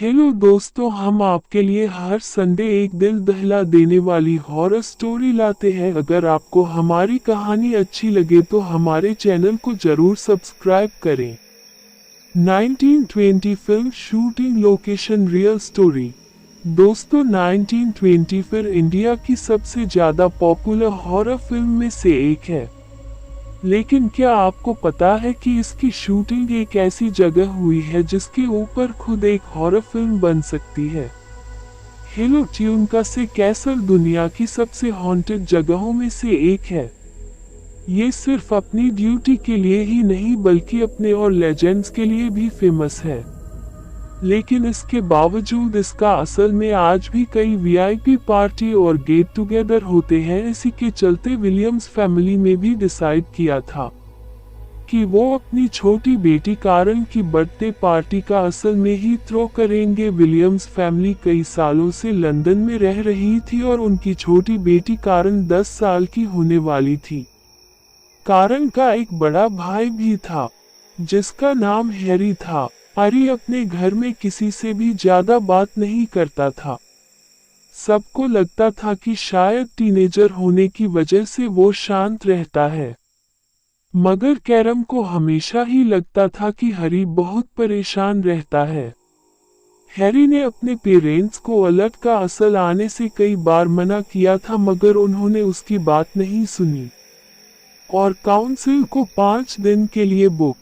Hello दोस्तों, हम आपके लिए हर संडे एक दिल दहला देने वाली हॉरर स्टोरी लाते हैं। अगर आपको हमारी कहानी अच्छी लगे तो हमारे चैनल को जरूर सब्सक्राइब करें। 1920 film shooting location real story. दोस्तों, 1920 फिल्म इंडिया की सबसे ज्यादा पॉपुलर हॉरर फिल्म में से एक है। लेकिन क्या आपको पता है कि इसकी शूटिंग एक ऐसी जगह हुई है जिसके ऊपर खुद एक हॉरर फिल्म बन सकती है। हिलो ट्यूनका से कैसल दुनिया की सबसे हॉन्टेड जगहों में से एक है। ये सिर्फ अपनी ड्यूटी के लिए ही नहीं बल्कि अपने और लेजेंड्स के लिए भी फेमस है। लेकिन इसके बावजूद इसका असल में आज भी कई वीआईपी पार्टी और गेट टुगेदर होते हैं। इसी के चलते विलियम्स फैमिली में भी डिसाइड किया था कि वो अपनी छोटी बेटी कारण की बर्थडे पार्टी का असल में ही थ्रो करेंगे। विलियम्स फैमिली कई सालों से लंदन में रह रही थी और उनकी छोटी बेटी कारण 10 साल की होने वाली थी। कारण का एक बड़ा भाई भी था जिसका नाम हैरी था। हैरी अपने घर में किसी से भी ज्यादा बात नहीं करता था। सबको लगता था कि शायद टीनेजर होने की वजह से वो शांत रहता है, मगर कैरम को हमेशा ही लगता था कि हैरी बहुत परेशान रहता है। हैरी ने अपने पेरेंट्स को अलर्ट का असर आने से कई बार मना किया था, मगर उन्होंने उसकी बात नहीं सुनी और काउंसिल को 5 दिन के लिए बुक।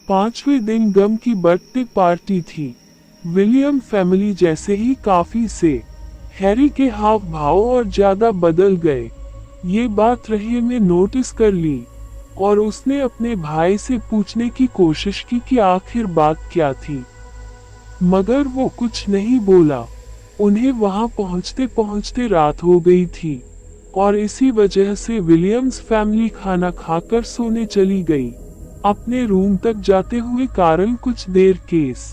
5वें दिन गम की बर्थडे पार्टी थी। विलियम फैमिली जैसे ही काफी से हैरी के हाव भाव और ज्यादा बदल गए। ये बात रही ने नोटिस कर ली और उसने अपने भाई से पूछने की कोशिश की कि आखिर बात क्या थी, मगर वो कुछ नहीं बोला। उन्हें वहां पहुंचते पहुंचते रात हो गई थी और इसी वजह से विलियम्स फैमिली खाना खाकर सोने चली गई। अपने रूम तक जाते हुए कारण कुछ देर केस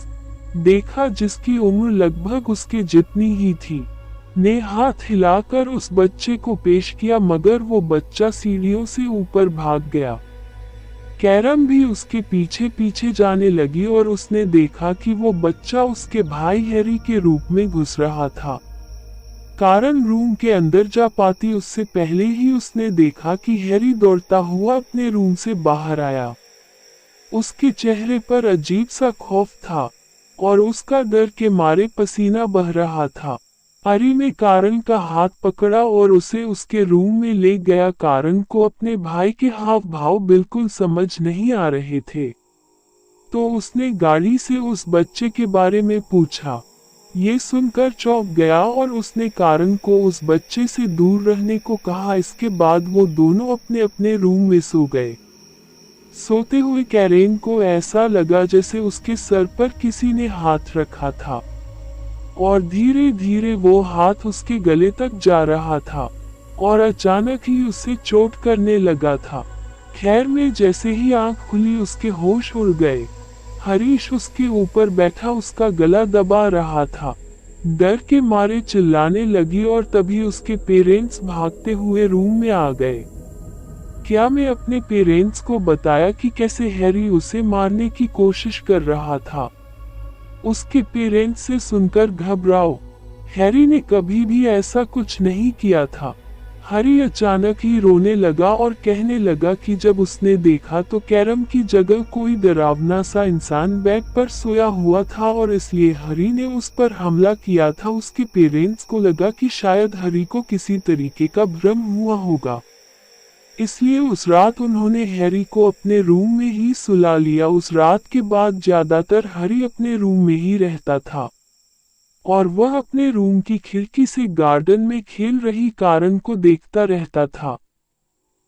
देखा जिसकी उम्र लगभग उसके जितनी ही थी। ने हाथ हिलाकर उस बच्चे को पेश किया, मगर वो बच्चा सीढ़ियों से ऊपर भाग गया। कैरम भी उसके पीछे पीछे जाने लगी और उसने देखा कि वो बच्चा उसके भाई हैरी के रूप में घुस रहा था। कारण रूम के अंदर जा पाती उससे पहले ही उसने देखा कि हैरी दौड़ता हुआ अपने रूम से बाहर आया। उसके चेहरे पर अजीब सा खौफ था और उसका डर के मारे पसीना बह रहा था। हैरी ने कारण का हाथ पकड़ा और उसे उसके रूम में ले गया। कारण को अपने भाई के हाव भाव बिल्कुल समझ नहीं आ रहे थे, तो उसने गाड़ी से उस बच्चे के बारे में पूछा। ये सुनकर चौंक गया और उसने कारण को उस बच्चे से दूर रहने को कहा। इसके बाद वो दोनों अपने अपने रूम में सो गए। सोते हुए कैरेन को ऐसा लगा जैसे उसके सर पर किसी ने हाथ रखा था और धीरे धीरे वो हाथ उसके गले तक जा रहा था और अचानक ही उसे चोट करने लगा था। खैर में जैसे ही आंख खुली उसके होश उड़ गए। हरीश उसके ऊपर बैठा उसका गला दबा रहा था। डर के मारे चिल्लाने लगी और तभी उसके पेरेंट्स भागते हुए रूम में आ गए। क्या मैं अपने पेरेंट्स को बताया कि कैसे हैरी उसे मारने की कोशिश कर रहा था। उसके पेरेंट्स से सुनकर घबराओ। हैरी ने कभी भी ऐसा कुछ नहीं किया था। हैरी अचानक ही रोने लगा और कहने लगा कि जब उसने देखा तो कैरम की जगह कोई डरावना सा इंसान बेड पर सोया हुआ था और इसलिए हैरी ने उस पर हमला किया था। उसके पेरेंट्स को लगा कि शायद हैरी को किसी तरीके का भ्रम हुआ होगा, इसलिए उस रात उन्होंने हैरी को अपने रूम में ही सुला लिया। उस रात के बाद ज्यादातर हैरी अपने रूम में ही रहता था और वह अपने रूम की खिड़की से गार्डन में खेल रही कारण को देखता रहता था।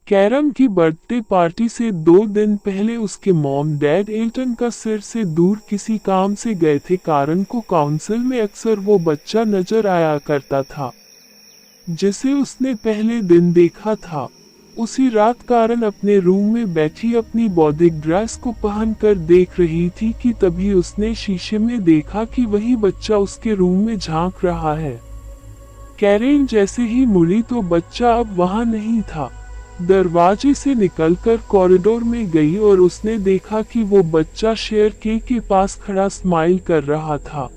कैरम की बर्थडे पार्टी से 2 दिन पहले उसके मॉम डैड एल्टन का सिर से दूर किसी काम से गए थे। कारण को काउंसिल में अक्सर वो बच्चा नजर आया करता था जिसे उसने पहले दिन देखा था। उसी रात कारण अपने रूम में बैठी अपनी बौद्धिक ड्रेस को पहनकर देख रही थी कि तभी उसने शीशे में देखा कि वही बच्चा उसके रूम में झांक रहा है। कैरेन जैसे ही मुड़ी तो बच्चा अब वहां नहीं था। दरवाजे से निकलकर कॉरिडोर में गई और उसने देखा कि वो बच्चा शेयर के पास खड़ा स्माइल कर रहा था।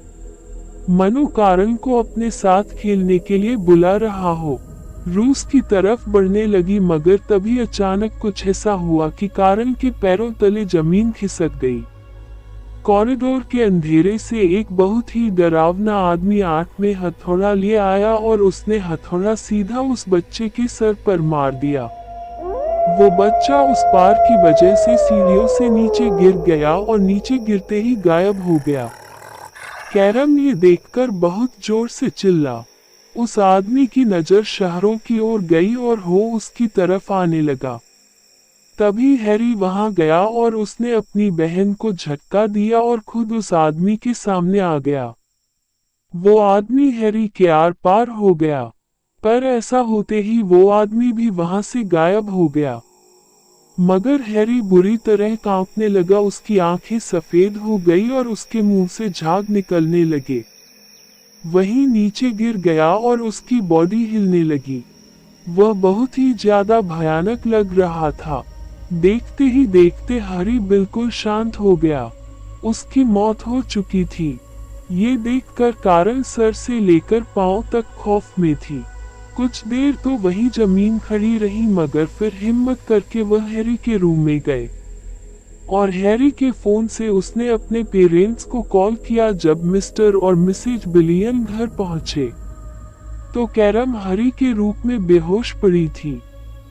मनु कारण को अपने साथ खेलने के लिए बुला रहा हो। रूस की तरफ बढ़ने लगी मगर तभी अचानक कुछ ऐसा हुआ कि कारण के पैरों तले जमीन खिसक गई। कॉरिडोर के अंधेरे से एक बहुत ही डरावना आदमी हाथ में हथौड़ा लिए आया और उसने हथौड़ा सीधा उस बच्चे के सर पर मार दिया। वो बच्चा उस पार की वजह से सीढ़ियों से नीचे गिर गया और नीचे गिरते ही गायब हो गया। कैरम ये देखकर बहुत जोर से चिल्ला। उस आदमी की नजर शहरों की ओर गई और वो उसकी तरफ आने लगा। तभी हैरी वहां गया और उसने अपनी बहन को झटका दिया और खुद उस आदमी के सामने आ गया। वो आदमी हैरी के आर पार हो गया, पर ऐसा होते ही वो आदमी भी वहां से गायब हो गया। मगर हैरी बुरी तरह कांपने लगा, उसकी आंखें सफेद हो गई और उसके मुंह से झाग निकलने लगे। वहीं नीचे गिर गया और उसकी बॉडी हिलने लगी। वह बहुत ही ज्यादा भयानक लग रहा था। देखते ही देखते हैरी बिल्कुल शांत हो गया। उसकी मौत हो चुकी थी। ये देखकर कारण सर से लेकर पांव तक खौफ में थी। कुछ देर तो वही जमीन खड़ी रही मगर फिर हिम्मत करके वह हैरी के रूम में गए और हैरी के फोन से उसने अपने पेरेंट्स को कॉल किया। जब मिस्टर और मिसेज विलियम घर पहुंचे तो कैरम हैरी के रूप में बेहोश पड़ी थी।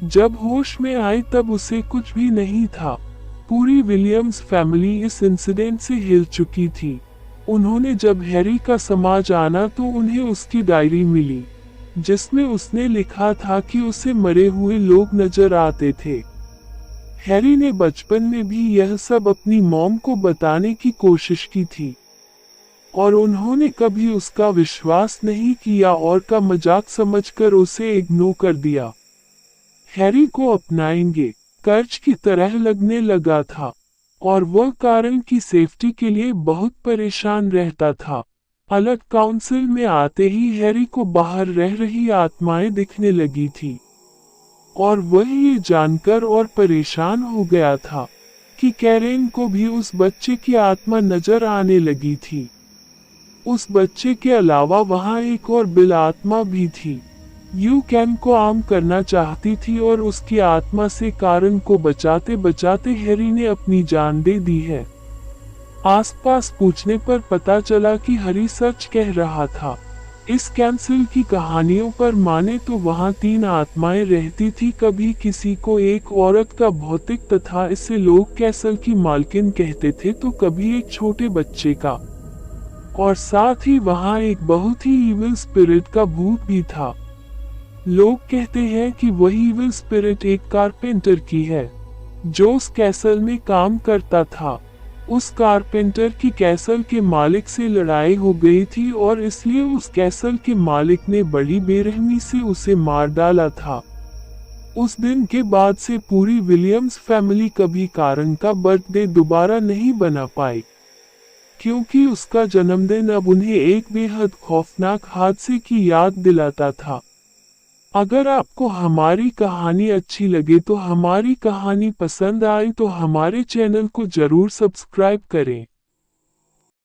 जब होश में आई तब उसे कुछ भी नहीं था। पूरी विलियम्स फैमिली इस इंसिडेंट से हिल चुकी थी। उन्होंने जब हैरी का समाज आना तो उन्हें उसकी डायरी मिली जिसमें उसने लिखा था कि उसे मरे हुए लोग नजर आते थे। हैरी ने बचपन में भी यह सब अपनी मॉम को बताने की कोशिश की थी और उन्होंने कभी उसका विश्वास नहीं किया और का मजाक समझकर उसे इग्नोर कर दिया। हैरी को अपनाएंगे कर्ज की तरह लगने लगा था और वह कारण की सेफ्टी के लिए बहुत परेशान रहता था। अलग काउंसिल में आते ही हैरी को बाहर रह रही आत्माएं दिखने लगी थी और वह ये जानकर और परेशान हो गया था कि कैरेन को भी उस बच्चे की आत्मा नजर आने लगी थी। उस बच्चे के अलावा वहां एक और बिल आत्मा भी थी। यू कैन को आम करना चाहती थी और उसकी आत्मा से कारण को बचाते बचाते हैरी ने अपनी जान दे दी है। आसपास पूछने पर पता चला कि हैरी सच कह रहा था। इस कैंसिल की कहानियों पर माने तो वहां 3 आत्माएं रहती थी। कभी किसी को एक औरत का भौतिक तथा इसे लोग कैसल की मालकिन कहते थे तो कभी एक छोटे बच्चे का, और साथ ही वहां एक बहुत ही इविल स्पिरिट का भूत भी था। लोग कहते हैं कि वही इविल स्पिरिट एक कारपेंटर की है जो उस कैसल में काम करता था। उस कारपेंटर की कैसल के मालिक से लड़ाई हो गई थी और इसलिए उस कैसल के मालिक ने बड़ी बेरहमी से उसे मार डाला था। उस दिन के बाद से पूरी विलियम्स फैमिली कभी कारण का बर्थडे दोबारा नहीं बना पाई क्योंकि उसका जन्मदिन अब उन्हें एक बेहद खौफनाक हादसे की याद दिलाता था। अगर आपको हमारी कहानी अच्छी लगे तो हमारी कहानी पसंद आए तो हमारे चैनल को जरूर सब्सक्राइब करें।